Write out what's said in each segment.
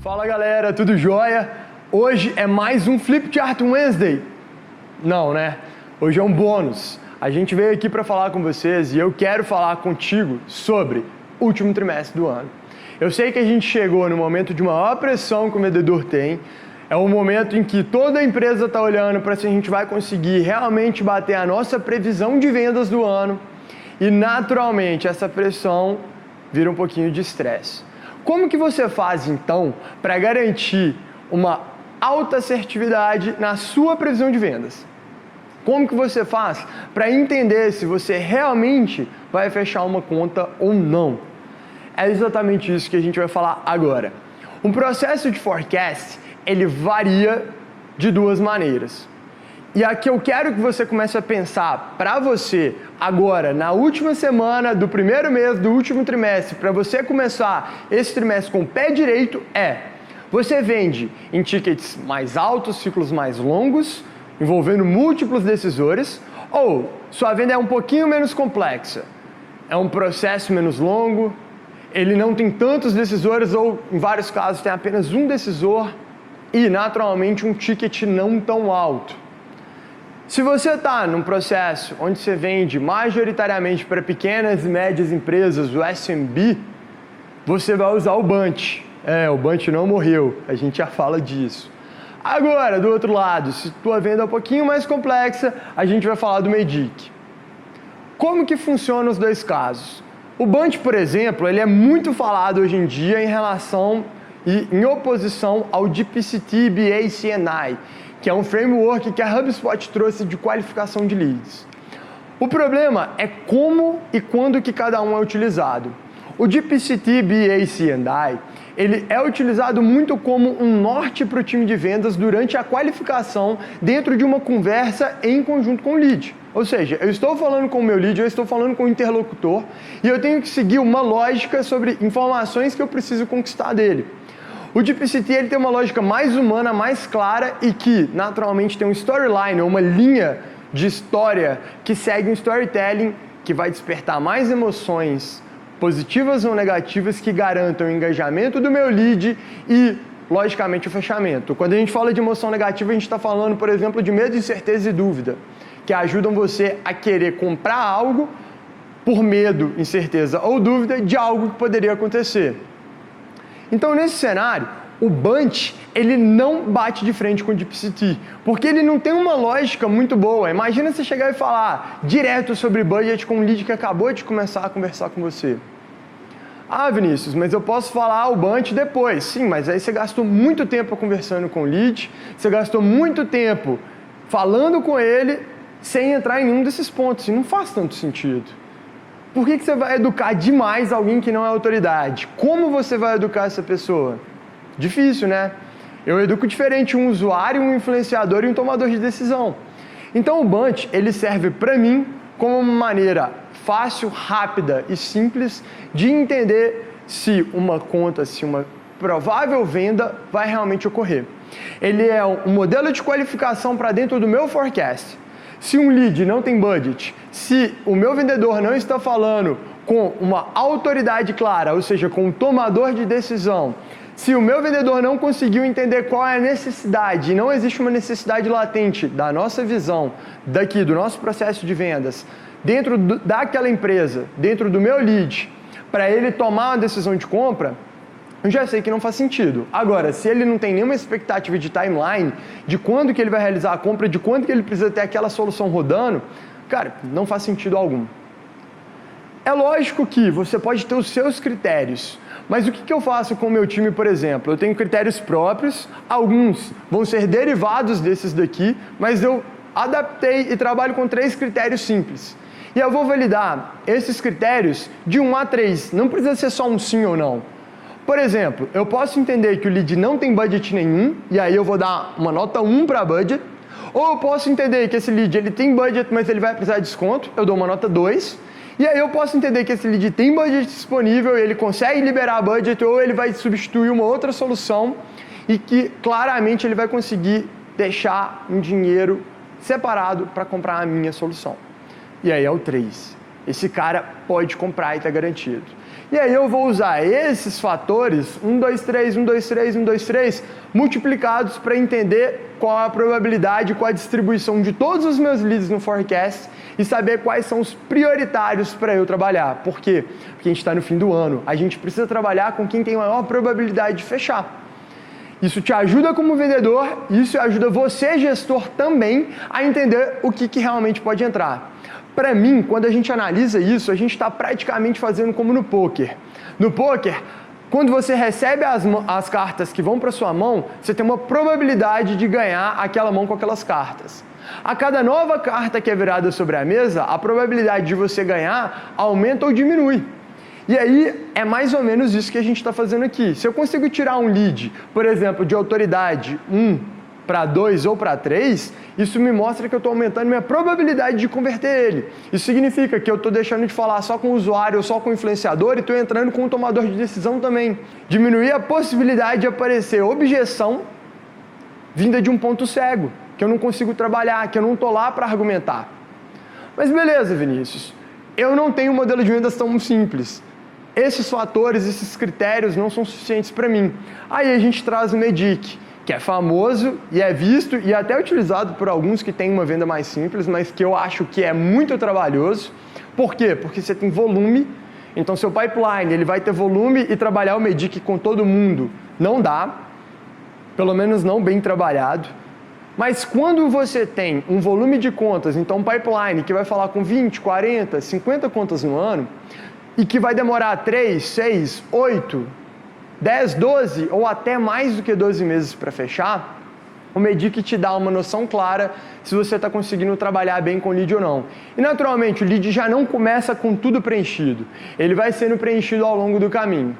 Fala galera, tudo jóia? Hoje é mais um Flipchart Wednesday. Não, né? Hoje é um bônus. A gente veio aqui para falar com vocês e eu quero falar contigo sobre o último trimestre do ano. Eu sei que a gente chegou no momento de maior pressão que o vendedor tem. É um momento em que toda a empresa está olhando para se a gente vai conseguir realmente bater a nossa previsão de vendas do ano. E naturalmente essa pressão vira um pouquinho de estresse. Como que você faz então para garantir uma alta assertividade na sua previsão de vendas? Como que você faz para entender se você realmente vai fechar uma conta ou não? É exatamente isso que a gente vai falar agora. Um processo de forecast, ele varia de duas maneiras. E aqui eu quero que você comece a pensar para você agora, na última semana do primeiro mês do último trimestre, para você começar esse trimestre com o pé direito, você vende em tickets mais altos, ciclos mais longos, envolvendo múltiplos decisores, ou sua venda é um pouquinho menos complexa, é um processo menos longo, ele não tem tantos decisores ou, em vários casos, tem apenas um decisor e, naturalmente, um ticket não tão alto. Se você está num processo onde você vende majoritariamente para pequenas e médias empresas, o SMB, você vai usar o Bunch. O Bunch não morreu, a gente já fala disso. Agora, do outro lado, se tua venda é um pouquinho mais complexa, a gente vai falar do Medic. Como que funcionam os dois casos? O Bunch, por exemplo, ele é muito falado hoje em dia em relação e em oposição ao DPCT BA-CNI, que é um framework que a HubSpot trouxe de qualificação de leads. O problema é como e quando que cada um é utilizado. O DPCT BA-CNI, ele é utilizado muito como um norte para o time de vendas durante a qualificação dentro de uma conversa em conjunto com o lead. Ou seja, eu estou falando com o meu lead, eu estou falando com o interlocutor e eu tenho que seguir uma lógica sobre informações que eu preciso conquistar dele. O DPCT ele tem uma lógica mais humana, mais clara e que, naturalmente, tem um storyline, uma linha de história que segue um storytelling que vai despertar mais emoções positivas ou negativas que garantam o engajamento do meu lead e, logicamente, o fechamento. Quando a gente fala de emoção negativa, a gente está falando, por exemplo, de medo, incerteza e dúvida, que ajudam você a querer comprar algo por medo, incerteza ou dúvida de algo que poderia acontecer. Então, nesse cenário, o Bunch, ele não bate de frente com o DPCT, porque ele não tem uma lógica muito boa. Imagina você chegar e falar direto sobre budget com um lead que acabou de começar a conversar com você. Ah, Vinícius, mas eu posso falar o Bunch depois. Sim, mas aí você gastou muito tempo conversando com o lead, você gastou muito tempo falando com ele sem entrar em nenhum desses pontos, e não faz tanto sentido. Por que você vai educar demais alguém que não é autoridade? Como você vai educar essa pessoa? Difícil, né? Eu educo diferente um usuário, um influenciador e um tomador de decisão. Então o Bunch, ele serve para mim como uma maneira fácil, rápida e simples de entender se uma conta, se uma provável venda vai realmente ocorrer. Ele é um modelo de qualificação para dentro do meu forecast. Se um lead não tem budget, se o meu vendedor não está falando com uma autoridade clara, ou seja, com um tomador de decisão, se o meu vendedor não conseguiu entender qual é a necessidade, e não existe uma necessidade latente da nossa visão, daqui, do nosso processo de vendas, dentro daquela empresa, dentro do meu lead, para ele tomar uma decisão de compra, eu já sei que não faz sentido. Agora, se ele não tem nenhuma expectativa de timeline, de quando que ele vai realizar a compra, de quando que ele precisa ter aquela solução rodando, cara, não faz sentido algum. É lógico que você pode ter os seus critérios, mas o que eu faço com o meu time, por exemplo? Eu tenho critérios próprios, alguns vão ser derivados desses daqui, mas eu adaptei e trabalho com 3 critérios simples. E eu vou validar esses critérios de 1 a 3, não precisa ser só um sim ou não. Por exemplo, eu posso entender que o lead não tem budget nenhum, e aí eu vou dar uma nota 1 para budget, ou eu posso entender que esse lead ele tem budget, mas ele vai precisar de desconto, eu dou uma nota 2, e aí eu posso entender que esse lead tem budget disponível, ele consegue liberar budget, ou ele vai substituir uma outra solução, e que claramente ele vai conseguir deixar um dinheiro separado para comprar a minha solução. E aí é o 3. esse cara pode comprar e está garantido. E aí eu vou usar esses fatores, 1, 2, 3, 1, 2, 3, 1, 2, 3, multiplicados para entender qual a probabilidade, qual a distribuição de todos os meus leads no forecast e saber quais são os prioritários para eu trabalhar. Por quê? Porque a gente está no fim do ano. A gente precisa trabalhar com quem tem maior probabilidade de fechar. Isso te ajuda como vendedor, isso ajuda você, gestor, também a entender o que realmente pode entrar. Para mim, quando a gente analisa isso, a gente está praticamente fazendo como no poker. No poker, quando você recebe as cartas que vão para sua mão, você tem uma probabilidade de ganhar aquela mão com aquelas cartas. A cada nova carta que é virada sobre a mesa, a probabilidade de você ganhar aumenta ou diminui. E aí, é mais ou menos isso que a gente está fazendo aqui. Se eu consigo tirar um lead, por exemplo, de autoridade 1 para 2 ou para 3, isso me mostra que eu estou aumentando minha probabilidade de converter ele. Isso significa que eu estou deixando de falar só com o usuário ou só com o influenciador e estou entrando com o tomador de decisão também. Diminuir a possibilidade de aparecer objeção vinda de um ponto cego, que eu não consigo trabalhar, que eu não estou lá para argumentar. Mas beleza, Vinícius, eu não tenho um modelo de vendas tão simples. Esses fatores, esses critérios não são suficientes para mim. Aí a gente traz o MEDDIC, que é famoso e é visto e até utilizado por alguns que têm uma venda mais simples, mas que eu acho que é muito trabalhoso. Por quê? Porque você tem volume, então seu pipeline ele vai ter volume e trabalhar o MEDDIC com todo mundo não dá, pelo menos não bem trabalhado. Mas quando você tem um volume de contas, então um pipeline que vai falar com 20, 40, 50 contas no ano e que vai demorar 3, 6, 8, 10, 12 ou até mais do que 12 meses para fechar, o MEDDIC te dá uma noção clara se você está conseguindo trabalhar bem com o lead ou não. E naturalmente o lead já não começa com tudo preenchido, ele vai sendo preenchido ao longo do caminho.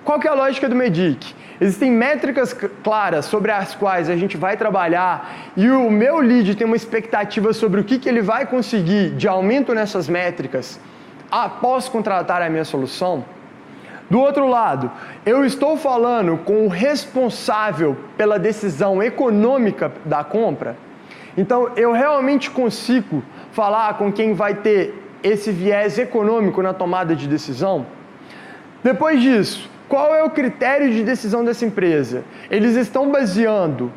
Qual que é a lógica do MEDDIC? Existem métricas claras sobre as quais a gente vai trabalhar e o meu lead tem uma expectativa sobre o que ele vai conseguir de aumento nessas métricas após contratar a minha solução. Do outro lado, eu estou falando com o responsável pela decisão econômica da compra, então eu realmente consigo falar com quem vai ter esse viés econômico na tomada de decisão. Depois disso, qual é o critério de decisão dessa empresa? Eles estão baseando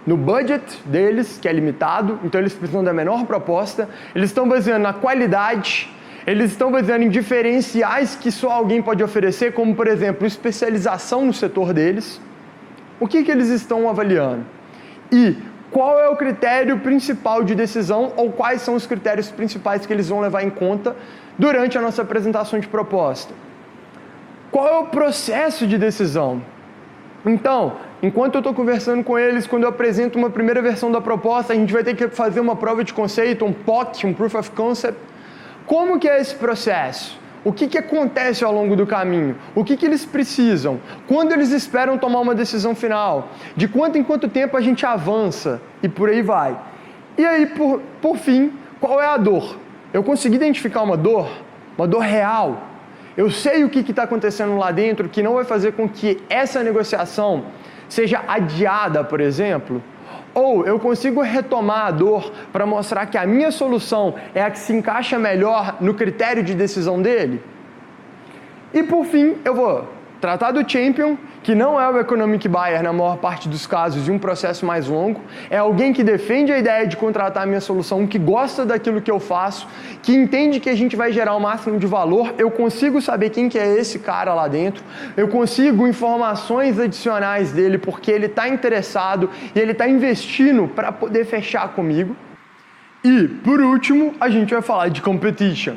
no budget deles, que é limitado, então eles precisam da menor proposta, eles estão baseando na qualidade, eles estão baseando em diferenciais que só alguém pode oferecer, como, por exemplo, especialização no setor deles. O que eles estão avaliando? E qual é o critério principal de decisão ou quais são os critérios principais que eles vão levar em conta durante a nossa apresentação de proposta? Qual é o processo de decisão? Então, enquanto eu estou conversando com eles, quando eu apresento uma primeira versão da proposta, a gente vai ter que fazer uma prova de conceito, um POC, um Proof of Concept. Como que é esse processo? O que acontece ao longo do caminho? O que eles precisam? Quando eles esperam tomar uma decisão final? De quanto em quanto tempo a gente avança? E por aí vai. E aí, por fim, qual é a dor? Eu consegui identificar uma dor real. Eu sei o que está acontecendo lá dentro que não vai fazer com que essa negociação seja adiada, por exemplo. Ou eu consigo retomar a dor para mostrar que a minha solução é a que se encaixa melhor no critério de decisão dele? E por fim, eu vou tratar do champion, que não é o economic buyer na maior parte dos casos de um processo mais longo, é alguém que defende a ideia de contratar a minha solução, que gosta daquilo que eu faço, que entende que a gente vai gerar o máximo de valor, eu consigo saber quem que é esse cara lá dentro, eu consigo informações adicionais dele porque ele está interessado e ele está investindo para poder fechar comigo. E, por último, a gente vai falar de competition.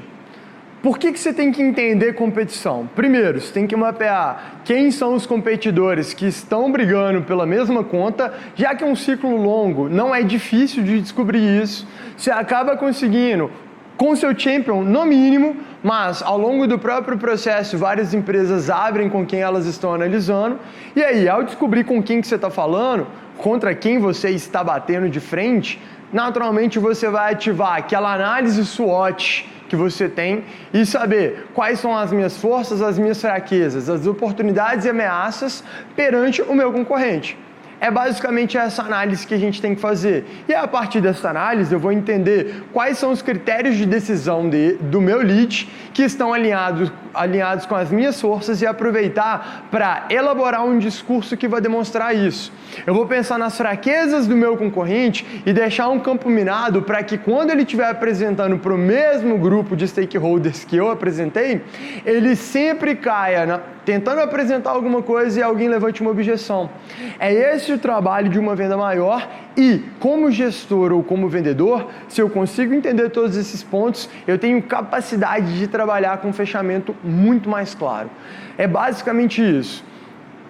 Por que você tem que entender competição? Primeiro, você tem que mapear quem são os competidores que estão brigando pela mesma conta, já que é um ciclo longo, não é difícil de descobrir isso. Você acaba conseguindo com seu champion, no mínimo, mas ao longo do próprio processo, várias empresas abrem com quem elas estão analisando, e aí, ao descobrir com quem que você está falando, contra quem você está batendo de frente, naturalmente você vai ativar aquela análise SWOT que você tem e saber quais são as minhas forças, as minhas fraquezas, as oportunidades e ameaças perante o meu concorrente. É basicamente essa análise que a gente tem que fazer. E a partir dessa análise eu vou entender quais são os critérios de decisão do meu lead que estão alinhados com as minhas forças e aproveitar para elaborar um discurso que vai demonstrar isso. Eu vou pensar nas fraquezas do meu concorrente e deixar um campo minado para que quando ele estiver apresentando para o mesmo grupo de stakeholders que eu apresentei, ele sempre caia tentando apresentar alguma coisa e alguém levante uma objeção. É esse o trabalho de uma venda maior e, como gestor ou como vendedor, se eu consigo entender todos esses pontos, eu tenho capacidade de trabalhar com um fechamento muito mais claro. É basicamente isso.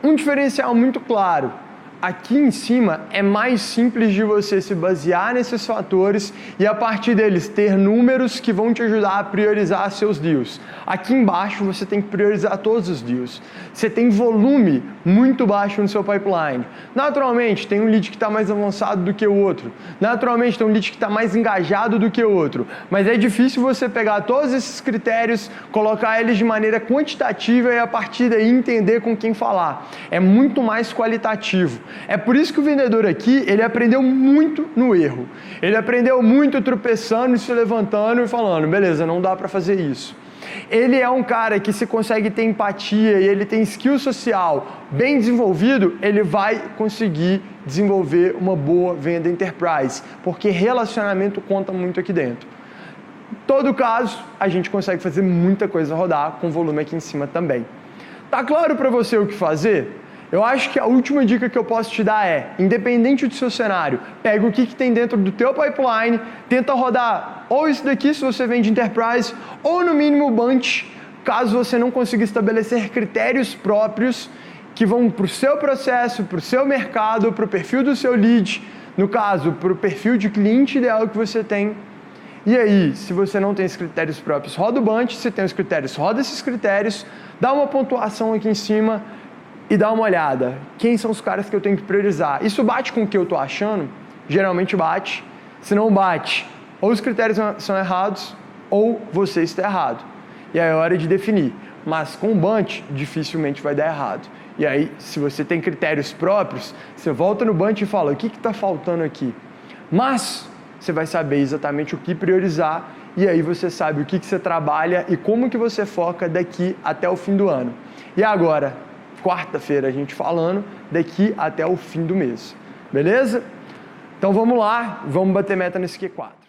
Um diferencial muito claro. Aqui em cima é mais simples de você se basear nesses fatores e a partir deles ter números que vão te ajudar a priorizar seus deals. Aqui embaixo você tem que priorizar todos os deals. Você tem volume muito baixo no seu pipeline. Naturalmente tem um lead que está mais avançado do que o outro. Naturalmente tem um lead que está mais engajado do que o outro. Mas é difícil você pegar todos esses critérios, colocar eles de maneira quantitativa e a partir daí entender com quem falar. É muito mais qualitativo. É por isso que o vendedor aqui, ele aprendeu muito no erro. Ele aprendeu muito tropeçando e se levantando e falando, beleza, não dá para fazer isso. Ele é um cara que se consegue ter empatia e ele tem skill social bem desenvolvido, ele vai conseguir desenvolver uma boa venda enterprise, porque relacionamento conta muito aqui dentro. Em todo caso, a gente consegue fazer muita coisa rodar com volume aqui em cima também. Tá claro para você o que fazer? Eu acho que a última dica que eu posso te dar é, independente do seu cenário, pega o que tem dentro do teu pipeline, tenta rodar ou isso daqui se você vende enterprise, ou no mínimo bunch, caso você não consiga estabelecer critérios próprios que vão para o seu processo, para o seu mercado, para o perfil do seu lead, no caso, para o perfil de cliente ideal que você tem. E aí, se você não tem esses critérios próprios, roda o bunch, se tem os critérios, roda esses critérios, dá uma pontuação aqui em cima, e dá uma olhada, quem são os caras que eu tenho que priorizar? Isso bate com o que eu estou achando? Geralmente bate. Se não bate, ou os critérios são errados, ou você está errado. E aí é hora de definir. Mas com o bunch, dificilmente vai dar errado. E aí, se você tem critérios próprios, você volta no bunch e fala, o que está faltando aqui? Mas você vai saber exatamente o que priorizar, e aí você sabe o que você trabalha e como que você foca daqui até o fim do ano. E agora, quarta-feira a gente falando daqui até o fim do mês, beleza? Então vamos lá, vamos bater meta nesse Q4.